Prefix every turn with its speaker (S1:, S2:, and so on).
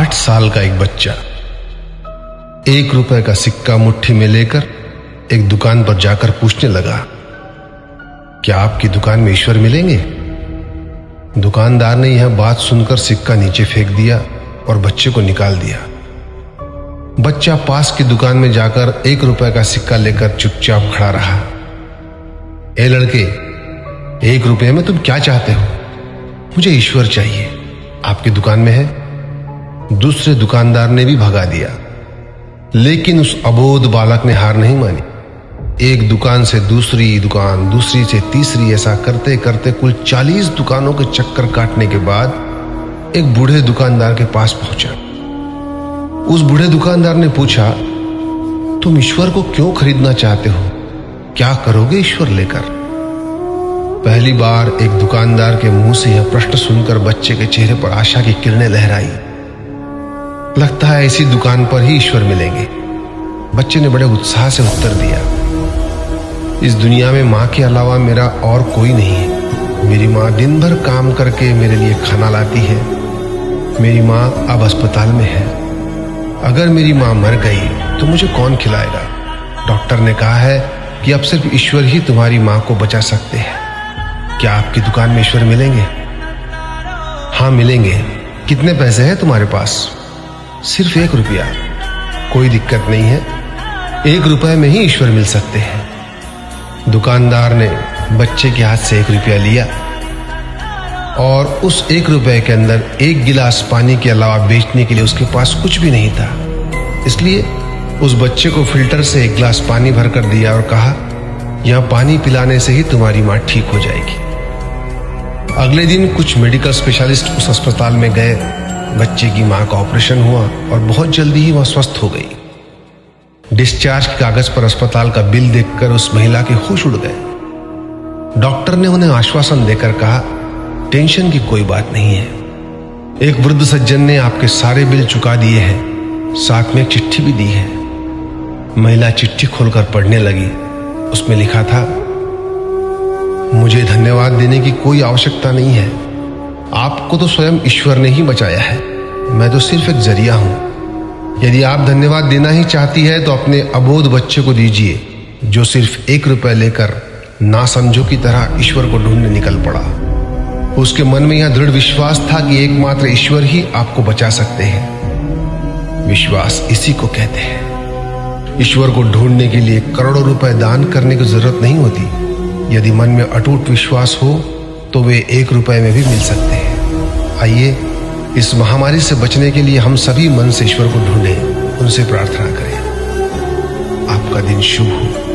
S1: 8 साल का एक बच्चा 1 रुपए का सिक्का मुट्ठी में लेकर एक दुकान पर जाकर पूछने लगा, क्या आपकी दुकान में ईश्वर मिलेंगे? दुकानदार ने यह बात सुनकर सिक्का नीचे फेंक दिया और बच्चे को निकाल दिया। बच्चा पास की दुकान में जाकर 1 रुपए का सिक्का लेकर चुपचाप खड़ा रहा। ए लड़के, 1 रुपए में तुम क्या चाहते हो? मुझे ईश्वर चाहिए, आपकी दुकान में है। दूसरे दुकानदार ने भी भगा दिया, लेकिन उस अबोध बालक ने हार नहीं मानी। एक दुकान से दूसरी दुकान, दूसरी से तीसरी, ऐसा करते करते कुल 40 दुकानों के चक्कर काटने के बाद एक बूढ़े दुकानदार के पास पहुंचा। उस बूढ़े दुकानदार ने पूछा, तुम ईश्वर को क्यों खरीदना चाहते हो? क्या करोगे ईश्वर लेकर? पहली बार एक दुकानदार के मुंह से यह प्रश्न सुनकर बच्चे के चेहरे पर आशा की किरणें लहराई। लगता है इसी दुकान पर ही ईश्वर मिलेंगे। बच्चे ने बड़े उत्साह से उत्तर दिया, इस दुनिया में माँ के अलावा मेरा और कोई नहीं है। मेरी माँ दिन भर काम करके मेरे लिए खाना लाती है। मेरी माँ अब अस्पताल में है। अगर मेरी माँ मर गई तो मुझे कौन खिलाएगा? डॉक्टर ने कहा है कि अब सिर्फ ईश्वर ही तुम्हारी माँ को बचा सकते हैं। क्या आपकी दुकान में ईश्वर मिलेंगे? हाँ मिलेंगे। कितने पैसे हैं तुम्हारे पास? सिर्फ 1 रुपया। कोई दिक्कत नहीं है, 1 रुपए में ही ईश्वर मिल सकते हैं। दुकानदार ने बच्चे के हाथ से 1 रुपया लिया और उस 1 रुपए के अंदर 1 गिलास पानी के अलावा बेचने के लिए उसके पास कुछ भी नहीं था। इसलिए उस बच्चे को फिल्टर से 1 गिलास पानी भरकर दिया और कहा, यह पानी पिलाने से ही तुम्हारी माँ ठीक हो जाएगी। अगले दिन कुछ मेडिकल स्पेशलिस्ट उस अस्पताल में गए। बच्चे की मां का ऑपरेशन हुआ और बहुत जल्दी ही वह स्वस्थ हो गई। डिस्चार्ज के कागज पर अस्पताल का बिल देखकर उस महिला के होश उड़ गए। डॉक्टर ने उन्हें आश्वासन देकर कहा, टेंशन की कोई बात नहीं है। एक वृद्ध सज्जन ने आपके सारे बिल चुका दिए हैं, साथ में एक चिट्ठी भी दी है। महिला चिट्ठी खोलकर पढ़ने लगी। उसमें लिखा था, मुझे धन्यवाद देने की कोई आवश्यकता नहीं है। आपको तो स्वयं ईश्वर ने ही बचाया है। मैं तो सिर्फ एक जरिया हूं। यदि आप धन्यवाद देना ही चाहती है तो अपने अबोध बच्चे को दीजिए, जो सिर्फ 1 रुपए लेकर नासमझों की तरह ईश्वर को ढूंढने निकल पड़ा। उसके मन में यह दृढ़ विश्वास था कि एकमात्र ईश्वर ही आपको बचा सकते हैं। विश्वास इसी को कहते हैं। ईश्वर को ढूंढने के लिए करोड़ों रुपए दान करने की जरूरत नहीं होती। यदि मन में अटूट विश्वास हो तो वे 1 रुपए में भी मिल सकते हैं। आइए इस महामारी से बचने के लिए हम सभी मन से ईश्वर को ढूंढें, उनसे प्रार्थना करें। आपका दिन शुभ हो।